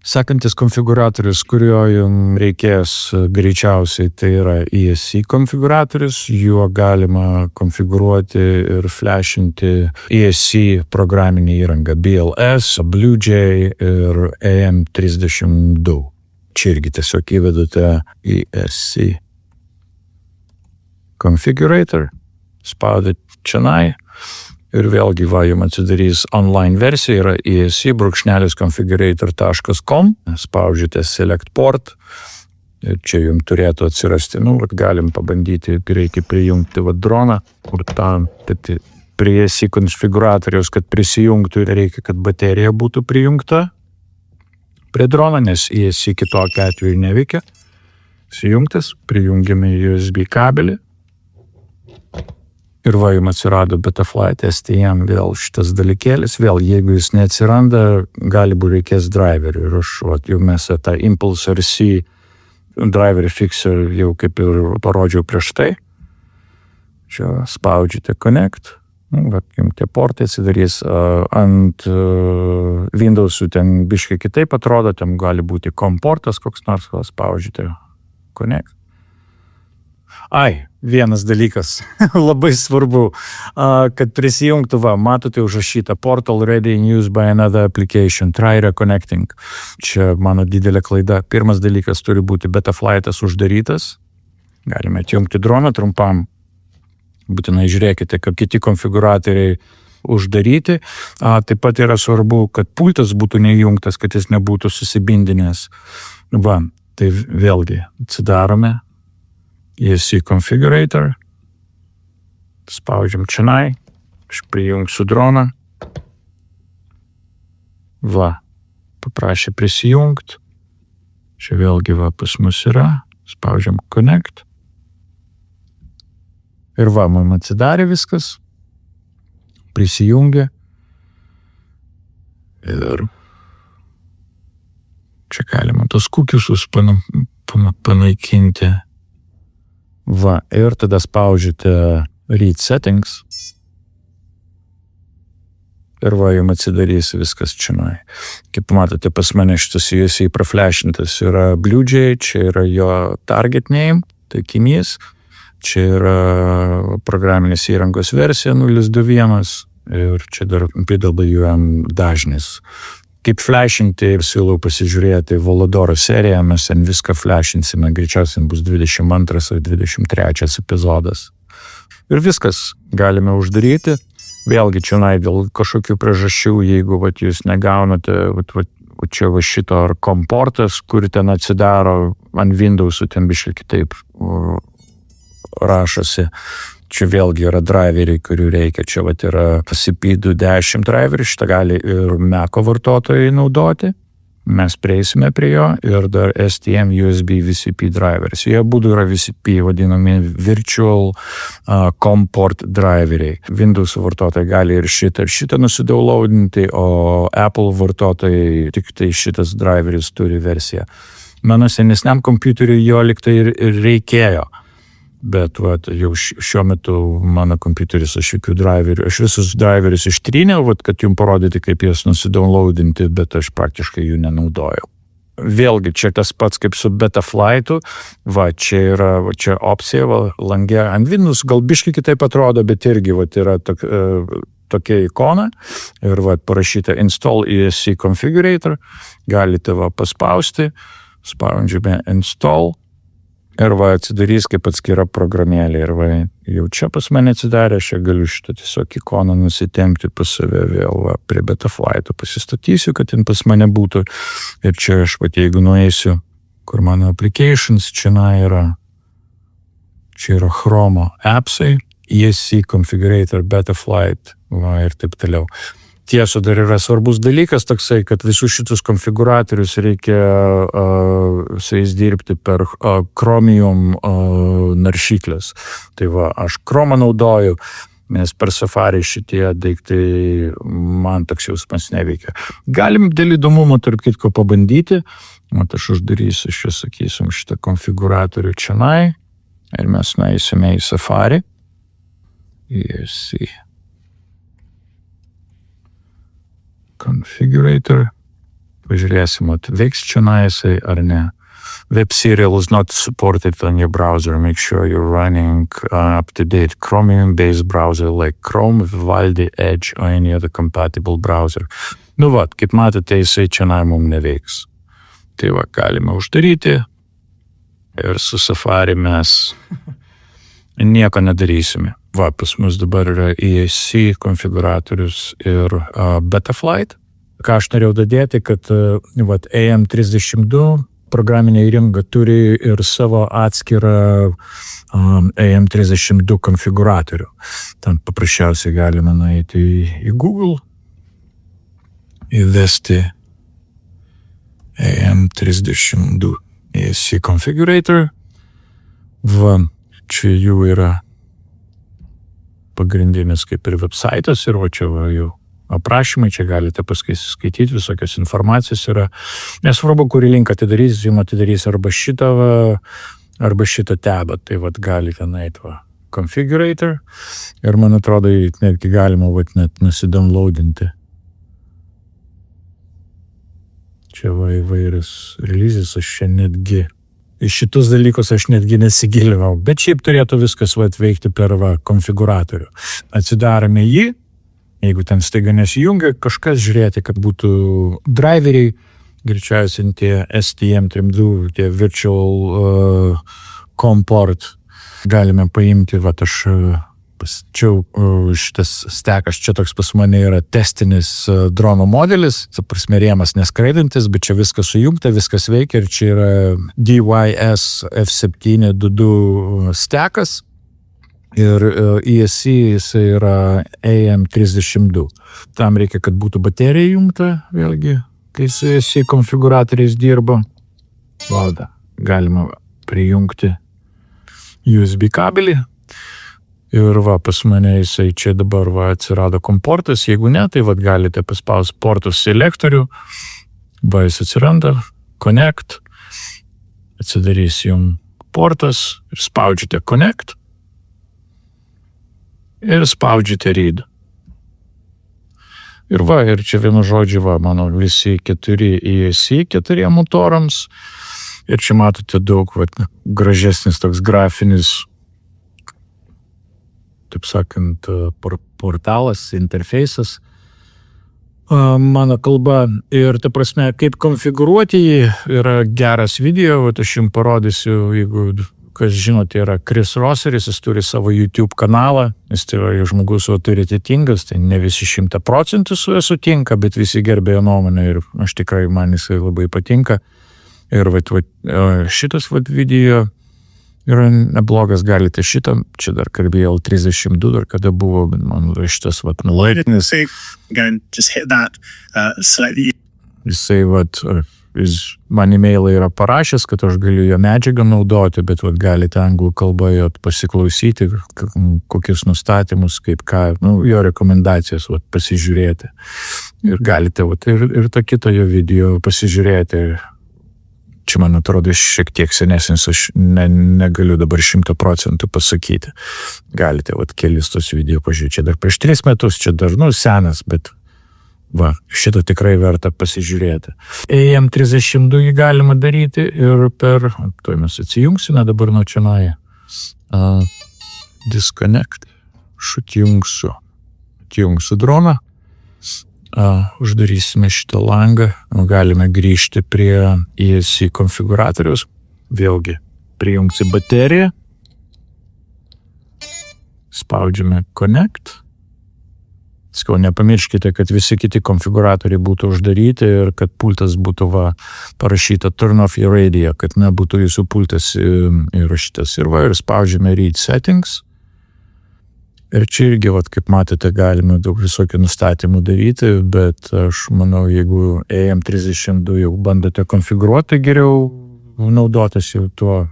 Sekantis konfiguratorius, kurio jums reikės greičiausiai, tai yra ESC konfiguratorius. Juo galima konfigūruoti ir flashinti ESC programinį įrangą BLS, BlueJay ir AM32. Čia irgi tiesiog įvedate ESC configurator, spaudat čionai. Ir vėlgi jums atsidarys online versija, yra esc-configurator.com, spaudžiate select port ir čia jums turėtų atsirasti, galim pabandyti, reikia prijungti droną, kur tam, prie ESC konfiguratoriaus, kad prisijungtų, reikia, kad baterija būtų prijungta prie drono, nes ESC kitokiu atveju neveikia. Sujungtas, prijungiame USB kabelį. Ir jums atsirado Betaflight STM vėl šitas dalykėlis. Vėl, jeigu jis neatsiranda, gali būti reikės driverių. Ir jau mes tą Impulse RC driverį fixer jau kaip ir parodžiau prieš tai. Čia spaudžiate Connect. Jums tie portai atsidarys. Ant Windows'ų ten biškai kitaip atrodo, ten gali būti COM portas koks nors, spaudžiate Connect. Vienas dalykas, labai svarbu, kad prisijungtų, matote užrašytą Portal ready in use by another application, try reconnecting. Čia mano didelė klaida. Pirmas dalykas turi būti Betaflightas uždarytas. Galime atjungti droną trumpam. Būtinai žiūrėkite, kad kiti konfiguratoriai uždaryti. Taip pat yra svarbu, kad pultas būtų nejungtas, kad jis nebūtų susibindinęs. Tai vėlgi atsidarome. ESC configurator, spaudžiam čionai, aš prijungsiu droną. Paprašė prisijungt. Čia vėlgi pas mus yra, spaudžiam connect. Ir mums atsidarė viskas, prisijungė. Ir čia galima tos kukiusus panaikinti. Ir tada spaudžiate Read Settings. Ir jums atsidarys viskas čionai. Kaip matote, pas mane šitas ESC praflashintas yra BlueJay, čia yra jo target name, taikinys. Čia yra programinės įrangos versija 0.2.1 ir čia dar PWM dažnis. Kaip flashinti, siūlau pasižiūrėti Volodoro seriją, mes ten viską flashinsime, greičiausiai bus 22 ar 23 epizodas. Ir viskas galime uždaryti. Vėlgi čionai dėl kažkokių priežasčių, jeigu jūs negaunate čia šito ar komportas, kur ten atsidaro ant Windows'ų, ten biškai kitaip rašosi. Čia vėlgi yra driveriai, kurių reikia. Čia yra CP210 driverį, šitą gali ir Maco vartotojai naudoti. Mes prieisime prie jo ir dar STM USB VCP driveris. Jie būdų yra VCP, vadinami Virtual COM port driveriai. Windows vartotojai gali ir šitą nusidownloadinti, o Apple vartotojai tik tai šitas driveris turi versiją. Mano senesniam kompiuteriui jo liktai ir reikėjo. Bet jau šiuo metu mano kompiuteris aš jokių driverių, aš visus driverius ištryniau, kad jums parodyti, kaip jas nusidownloadinti, bet aš praktiškai jų nenaudojau. Vėlgi, čia tas pats kaip su Betaflightu, čia yra čia opcija, langė ant Windows, gal biškai kitaip atrodo, bet irgi yra tokia ikona ir parašyta Install ESC Configurator, galite paspausti, spaudžiame Install. Ir atsidarys kaip atskira programėlė. Ir jau čia pas mane atsidarė, aš galiu šitą tiesiog ikoną nusitempti pas save vėl prie Betaflighto pasistatysiu, kad ten pas mane būtų. Ir čia aš jeigu nueisiu, kur mano applications, čia yra Chrome appsai, ESC Configurator, Betaflight ir taip toliau. Tiesa, dar yra svarbus dalykas toksai, kad visus šitus konfiguratorius reikia su jais dirbti per Chromium naršyklės. Tai aš Chrome naudoju, nes per Safari šitie daiktai man toks jausmas neveikia. Galim dėl įdomumo tarp kitko pabandyti. Aš uždarysiu, sakysim, šitą konfiguratorių čionai ir mes nueisime į Safari. ESC Configurator. Pažiūrėsim, veiks čia jisai ar ne. Web serial is not supported on your browser. Make sure you're running up-to-date Chromium-based browser like Chrome, Vivaldi, Edge or any other compatible browser. Nu vat, kaip matote, jisai čia mums neveiks. Tai va, galime uždaryti ir su Safari mes nieko nedarysime. Va, pas mus dabar yra EAC konfiguratorius ir Betaflight. Ką aš norėjau dadėti, kad AM32 programinė įranga turi ir savo atskirą AM32 konfiguratorių. Ten paprasčiausiai galime nueiti į Google, įvesti AM32 EAC configurator. Va, čia jų yra pagrindinis kaip ir websaitas ir va čia va jau aprašymai, čia galite paskaityti, visokios informacijos yra. Nesvarbu, kurį linką atidarys, jums atidarys arba šitą tabą, tai vat galite nueiti va configurator ir man atrodo, netgi galima vat net nusidownloadinti. Čia va įvairius releases, aš čia netgi iš šitus dalykus aš netgi nesigilinau, bet šiaip turėtų viskas vat veikti per va konfiguratorių. Atsidarome jį. Jeigu ten staiga nesijungia, kažkas žiūrėti, kad būtų driveriai, greičiausiai tie STM32, tie virtual COM port. Galime paimti, va aš pasičiau šitas stekas, čia toks pas mane yra testinis drono modelis, prasme rėmas neskraidantis, bet čia viskas sujungta, viskas veikia ir čia yra DYS F722 stekas. Ir EAC jisai yra AM32. Tam reikia, kad būtų baterija jungta, vėlgi, kai su EAC konfiguratoriais dirba. Valda, galima prijungti USB kabelį. Ir va, pas mane jisai čia dabar va atsirado komportas. Jeigu ne, tai va galite paspausti portus selektorių. Va, jis atsiranda, connect. Atsidarys jums portas ir spaudžiate connect. Ir spaudžiate read. Ir va, ir čia vienu žodžiu, va, mano visi 4 EAC 4 motorams. Ir čia matote daug, va, gražesnis toks grafinis, taip sakant, portalas, interfeisas. Mano kalba. Ir ta prasme, kaip konfigūruoti jį, yra geras video, va, aš jums parodysiu, jeigu kas žinote, yra Chris Rosseris, jis turi savo YouTube kanalą, jis tai yra žmogus autoritetingas, tai ne visi 100% su juo sutinka, bet visi gerbė jo nuomonę ir aš tikrai man jisai labai patinka. Ir šitas video yra neblogas, galite šitą, čia dar kalbėjau 32, dar kada buvo, bet man šitas nuolaidinis. Jisai man e-mailą yra parašęs, kad aš galiu jo medžiagą naudoti, bet galite anglų kalboje pasiklausyti, kokius nustatymus, kaip ką, jo rekomendacijas pasižiūrėti. Ir galite ir tą kitą jo video pasižiūrėti. Čia, man atrodo, šiek tiek senesnis, aš negaliu dabar 100% pasakyti. Galite kelis tos video pažiūrėti. Čia dar prieš 3 metus, čia dar, senas, bet va, šitą tikrai verta pasižiūrėti. AM32 jį galima daryti ir tuoj mes atsijungsime dabar nuo čionai. Disconnect. Atjungsiu droną. Uždarysime šitą langą. Galime grįžti prie EAC konfiguratorius. Vėlgi, prijungsi bateriją. Spaudžiame connect. Nepamirškite, kad visi kiti konfiguratoriai būtų uždaryti ir kad pultas būtų parašyta turn off your radio, kad nebūtų jūsų pultas įrašytas. Ir spaudžiame read settings. Ir čia irgi, kaip matote, galime daug visokių nustatymų daryti, bet aš manau, jeigu AM32 jau bandote konfigūruoti, geriau naudotis jau tuo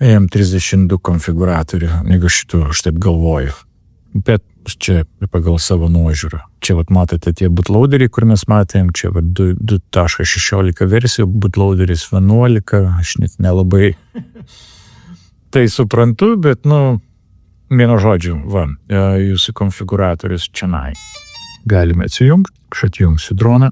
AM32 konfiguratoriu, negu šitų, aš taip galvoju. Bet čia pagal savo nuožiūrą. Čia matote tie bootloaderiai, kur mes matėm, čia 2.16 versija, bootloaderis 11, aš net nelabai tai suprantu, bet, vienu žodžiu, jūsų konfiguratorius čionai. Galime atsijungti, aš atjungsiu droną.